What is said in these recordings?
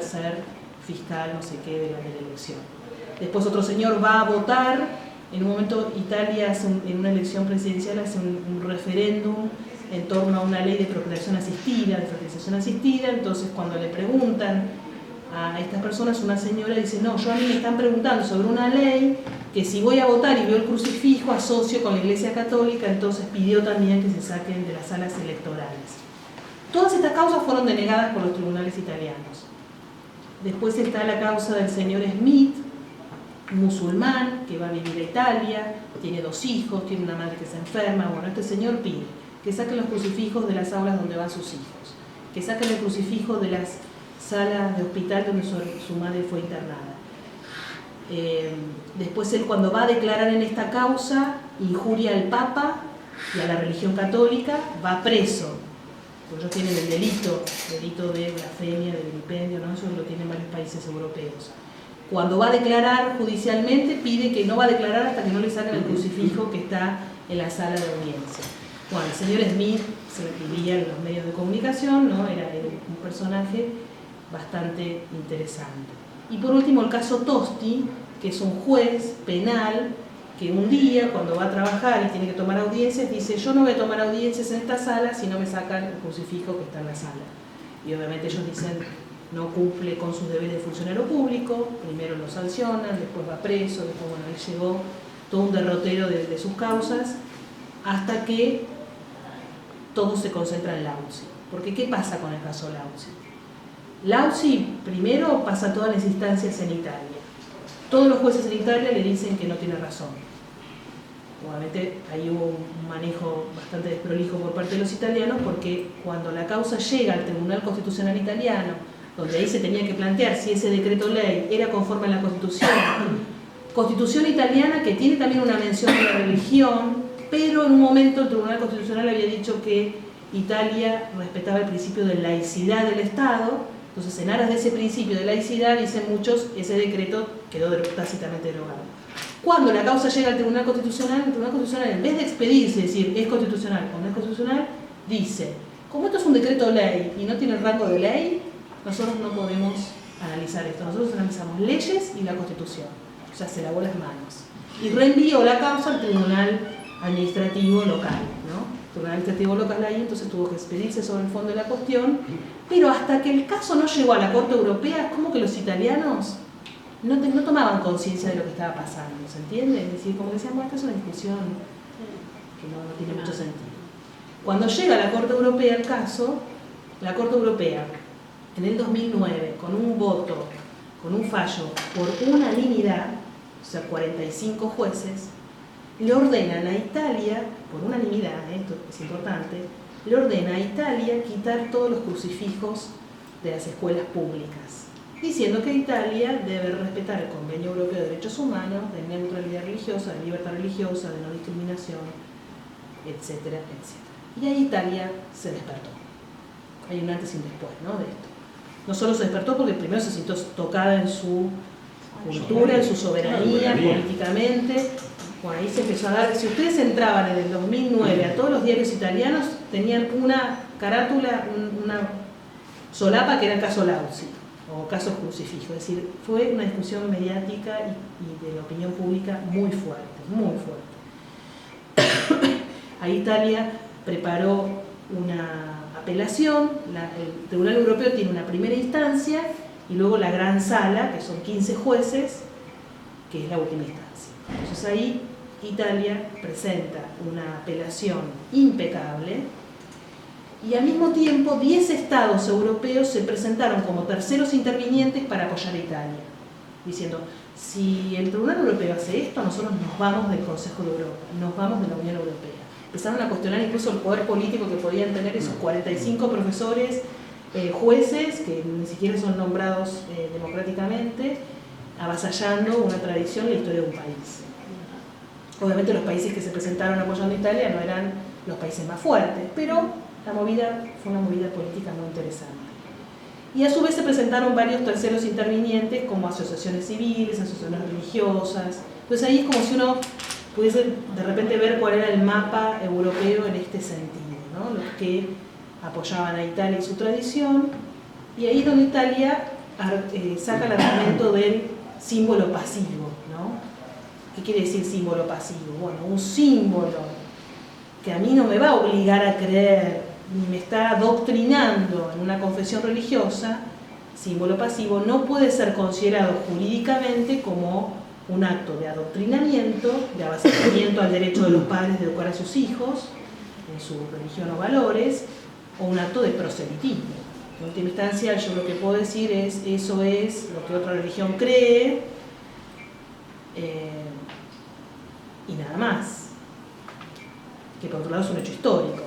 poder ser fiscal, no sé qué, de la elección. Después otro señor va a votar. En un momento Italia hace en una elección presidencial hace un referéndum en torno a una ley de procreación asistida, de fertilización asistida. Entonces cuando le preguntan a estas personas, una señora dice: no, a mí me están preguntando sobre una ley que si voy a votar y veo el crucifijo asocio con la Iglesia Católica, entonces pidió también que se saquen de las salas electorales. Todas estas causas fueron denegadas por los tribunales italianos. Después está la causa del señor Smith, musulmán, que va a vivir a Italia, tiene 2 hijos, tiene una madre que se enferma. Bueno, este señor pide que saquen los crucifijos de las aulas donde van sus hijos, que saquen el crucifijo de las salas de hospital donde su madre fue internada. Después él, cuando va a declarar en esta causa, injuria al Papa y a la religión católica, va preso. Porque ellos tienen el delito de blasfemia, de vilipendio, ¿no? Eso lo tienen varios países europeos. Cuando va a declarar judicialmente, pide que no va a declarar hasta que no le saquen el crucifijo que está en la sala de audiencia. Bueno, el señor Smith se vivía en los medios de comunicación, ¿no? Era un personaje bastante interesante. Y por último, el caso Tosti, que es un juez penal que un día, cuando va a trabajar y tiene que tomar audiencias, dice: yo no voy a tomar audiencias en esta sala si no me sacan el crucifijo que está en la sala. Y obviamente ellos dicen: no cumple con sus deberes de funcionario público, primero lo sancionan, después va preso, después, bueno, ahí llegó todo un derrotero de sus causas, hasta que todo se concentra en Lauzi. Porque ¿qué pasa con el caso Lauzi? Lauzi primero pasa todas las instancias en Italia. Todos los jueces en Italia le dicen que no tiene razón. Obviamente ahí hubo un manejo bastante desprolijo por parte de los italianos, porque cuando la causa llega al Tribunal Constitucional Italiano, donde ahí se tenía que plantear si ese decreto ley era conforme a la Constitución italiana, que tiene también una mención de la religión, pero en un momento el Tribunal Constitucional había dicho que Italia respetaba el principio de laicidad del Estado. Entonces, en aras de ese principio de laicidad, dicen muchos, ese decreto quedó tácitamente derogado. Cuando la causa llega al Tribunal Constitucional, el Tribunal Constitucional, en vez de expedirse, decir es constitucional o no es constitucional, dice: como esto es un decreto ley y no tiene el rango de ley, nosotros no podemos analizar esto. Nosotros analizamos leyes y la Constitución. O sea, se lavó las manos. Y reenvió la causa al Tribunal Administrativo Local, ¿no? El Tribunal Administrativo Local ahí entonces tuvo que expedirse sobre el fondo de la cuestión, pero hasta que el caso no llegó a la Corte Europea, es como que los italianos no tomaban conciencia de lo que estaba pasando, ¿se entiende? Es decir, como decían: bueno, esta es una discusión que no tiene mucho sentido. Cuando llega a la Corte Europea el caso, la Corte Europea, en el 2009, con un voto, con un fallo por unanimidad, o sea, 45 jueces, le ordenan a Italia, por unanimidad, esto es importante, le ordena a Italia quitar todos los crucifijos de las escuelas públicas, diciendo que Italia debe respetar el Convenio Europeo de Derechos Humanos, de neutralidad religiosa, de libertad religiosa, de no discriminación, etcétera, etcétera. Y ahí Italia se despertó. Hay un antes y un después, ¿no?, de esto. No solo se despertó porque primero se sintió tocada en su cultura, en su soberanía, políticamente. Bueno, ahí se empezó a dar. Si ustedes entraban en el 2009 a todos los diarios italianos, tenían una carátula, una solapa que era el caso Lauzi o caso Crucifijo. Es decir, fue una discusión mediática y de la opinión pública muy fuerte, muy fuerte. Ahí Italia preparó una apelación, el Tribunal Europeo tiene una primera instancia y luego la gran sala, que son 15 jueces, que es la última instancia. Entonces ahí Italia presenta una apelación impecable y al mismo tiempo 10 estados europeos se presentaron como terceros intervinientes para apoyar a Italia, diciendo: si el Tribunal Europeo hace esto, nosotros nos vamos del Consejo de Europa, nos vamos de la Unión Europea. Empezaron a cuestionar incluso el poder político que podían tener esos 45 profesores, jueces, que ni siquiera son nombrados democráticamente, avasallando una tradición y la historia de un país. Obviamente los países que se presentaron apoyando a Italia no eran los países más fuertes, pero la movida fue una movida política muy interesante. Y a su vez se presentaron varios terceros intervinientes, como asociaciones civiles, asociaciones religiosas. Entonces ahí es como si uno pudiese de repente ver cuál era el mapa europeo en este sentido, ¿no? Los que apoyaban a Italia y su tradición, y ahí donde Italia saca el argumento del símbolo pasivo, ¿no? ¿Qué quiere decir símbolo pasivo? Bueno, un símbolo que a mí no me va a obligar a creer, ni me está adoctrinando en una confesión religiosa, símbolo pasivo no puede ser considerado jurídicamente como un acto de adoctrinamiento, de avasallamiento al derecho de los padres de educar a sus hijos en su religión o valores, o un acto de proselitismo. En última instancia, yo lo que puedo decir es, eso es lo que otra religión cree, y nada más. Que por otro lado es un hecho histórico.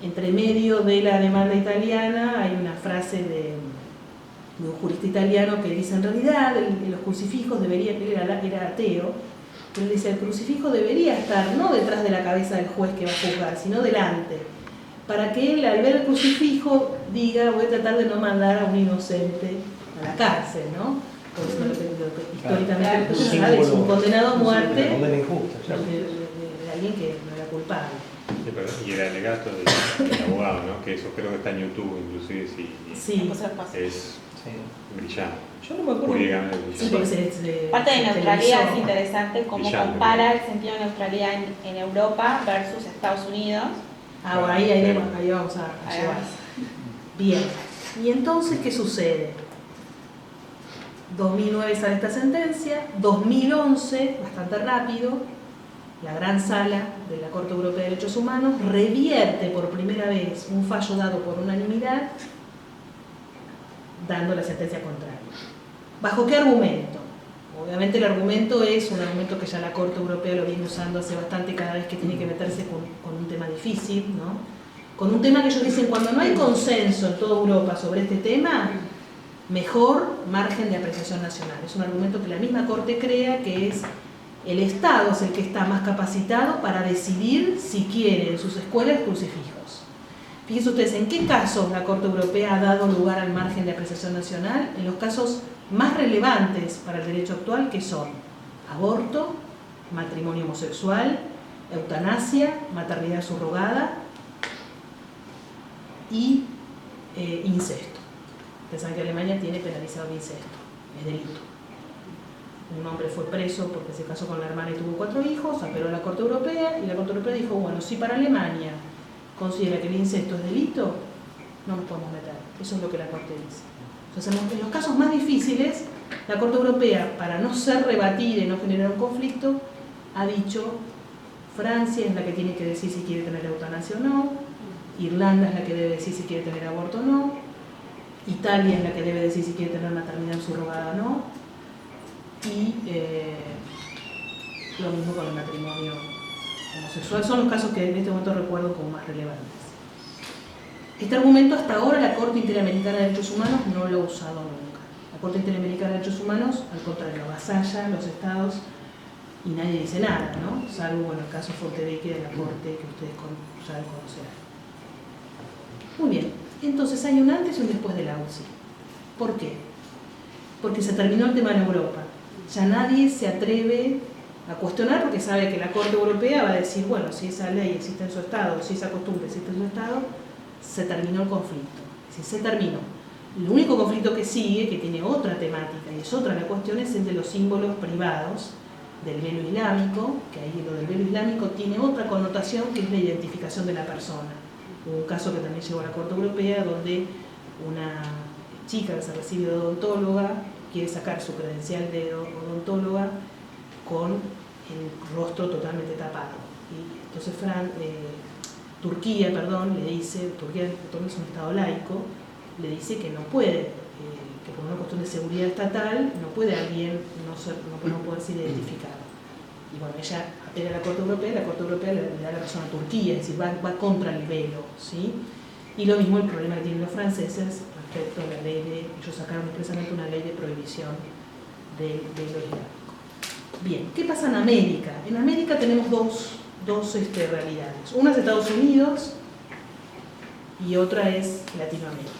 Entre medio de la demanda italiana hay una frase de un jurista italiano que dice, en realidad los crucifijos deberían, él era ateo, pero él dice, el crucifijo debería estar no detrás de la cabeza del juez que va a juzgar, sino delante, para que él al ver el crucifijo diga, voy a tratar de no mandar a un inocente a la cárcel, ¿no? Por eso lo que históricamente se sabe es un condenado a muerte de alguien que no era culpable. Y el alegato del abogado, ¿no? Que eso creo que está en YouTube, inclusive, sí. Es brillante. Yo no me acuerdo. Sí, porque parte de neutralidad es interesante cómo compara el sentido de neutralidad en Europa versus Estados Unidos. Bueno, ahí vamos a llegar. Bien. ¿Y entonces qué sucede? 2009 sale esta sentencia, 2011, bastante rápido, la gran sala de la Corte Europea de Derechos Humanos revierte por primera vez un fallo dado por unanimidad, dando la sentencia contraria. ¿Bajo qué argumento? Obviamente el argumento es un argumento que ya la Corte Europea lo viene usando hace bastante cada vez que tiene que meterse con un tema difícil, ¿no? Con un tema que ellos dicen, cuando no hay consenso en toda Europa sobre este tema, mejor margen de apreciación nacional. Es un argumento que la misma Corte crea, que es el Estado es el que está más capacitado para decidir si quiere en sus escuelas crucifijos. Fíjense ustedes, ¿en qué casos la Corte Europea ha dado lugar al margen de apreciación nacional? En los casos más relevantes para el derecho actual, que son aborto, matrimonio homosexual, eutanasia, maternidad subrogada y incesto. Ustedes saben que Alemania tiene penalizado el incesto, es delito. Un hombre fue preso porque se casó con la hermana y tuvo 4 hijos, apeló a la Corte Europea y la Corte Europea dijo, bueno, si para Alemania considera que el incesto es delito, no nos podemos meter. Eso es lo que la Corte dice. Entonces, en los casos más difíciles, la Corte Europea, para no ser rebatida y no generar un conflicto, ha dicho, Francia es la que tiene que decir si quiere tener eutanasia o no, Irlanda es la que debe decir si quiere tener aborto o no, Italia es la que debe decir si quiere tener maternidad subrogada o no, y lo mismo con el matrimonio homosexual. Son los casos que en este momento recuerdo como más relevantes. Este argumento hasta ahora la Corte Interamericana de Derechos Humanos no lo ha usado nunca. La Corte Interamericana de Derechos Humanos, al contrario, avasalla a los estados y nadie dice nada, ¿no? Salvo en el caso Fortebeque de la Corte que ustedes ya conocerán. Muy bien, entonces hay un antes y un después de la UCI. ¿Por qué? Porque se terminó el tema en Europa. Ya nadie se atreve a cuestionar porque sabe que la Corte Europea va a decir, bueno, si esa ley existe en su estado, si esa costumbre existe en su estado, se terminó el conflicto. Si se terminó. El único conflicto que sigue, que tiene otra temática y es otra la cuestión, es el de los símbolos privados del velo islámico, que ahí lo del velo islámico tiene otra connotación que es la identificación de la persona. Hubo un caso que también llegó a la Corte Europea donde una chica que se recibe de odontóloga quiere sacar su credencial de odontóloga con el rostro totalmente tapado. Y entonces Turquía le dice, Turquía es un estado laico, le dice que no puede, que por una cuestión de seguridad estatal no puede alguien no poder ser identificado. Y bueno, ella apela a la Corte Europea le da la razón a Turquía, es decir, va contra el velo, ¿sí? Y lo mismo el problema que tienen los franceses respecto a la ley ellos sacaron expresamente una ley de prohibición del velo islámico. Bien, ¿qué pasa en América? En América tenemos dos realidades. Una es Estados Unidos y otra es Latinoamérica.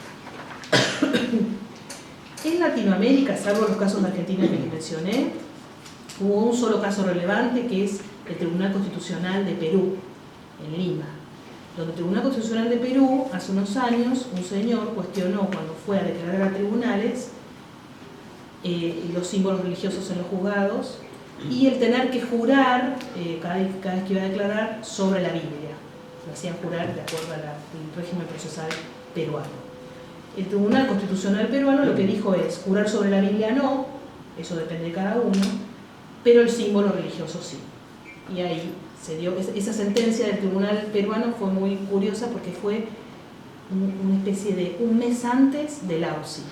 En Latinoamérica, salvo los casos de Argentina que les mencioné, hubo un solo caso relevante que es el Tribunal Constitucional de Perú, en Lima. donde el Tribunal Constitucional de Perú, hace unos años, un señor cuestionó cuando fue a declarar a tribunales los símbolos religiosos en los juzgados y el tener que jurar cada vez que iba a declarar sobre la Biblia. Lo hacían jurar de acuerdo al régimen procesal peruano. El Tribunal Constitucional peruano lo que dijo es jurar sobre la Biblia no, eso depende de cada uno, pero el símbolo religioso sí. Y ahí se dio, esa sentencia del tribunal peruano fue muy curiosa porque fue una especie de un mes antes del AUSI,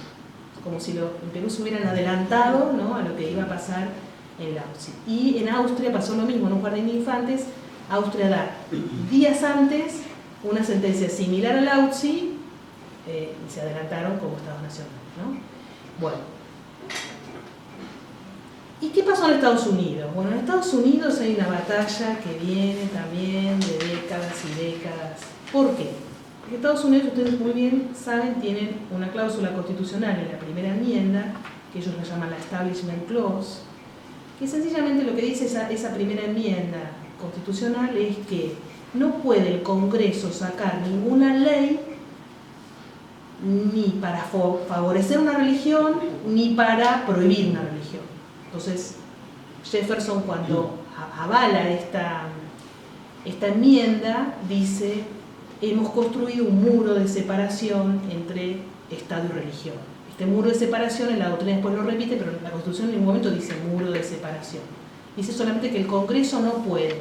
como si en Perú se hubieran adelantado, ¿no?, a lo que iba a pasar en el AUSI. Y en Austria pasó lo mismo, en un jardín de infantes, Austria da días antes una sentencia similar al AUSI y se adelantaron como Estado Nacional, ¿no? Bueno. ¿Y qué pasó en Estados Unidos? Bueno, en Estados Unidos hay una batalla que viene también de décadas y décadas. ¿Por qué? Porque Estados Unidos, ustedes muy bien saben, tienen una cláusula constitucional en la primera enmienda, que ellos la llaman la Establishment Clause, que sencillamente lo que dice esa primera enmienda constitucional es que no puede el Congreso sacar ninguna ley ni para favorecer una religión ni para prohibir una religión. Entonces, Jefferson, cuando avala esta enmienda, dice: hemos construido un muro de separación entre Estado y religión. Este muro de separación, en la doctrina después lo repite, pero la Constitución en ningún momento dice muro de separación. Dice solamente que el Congreso no puede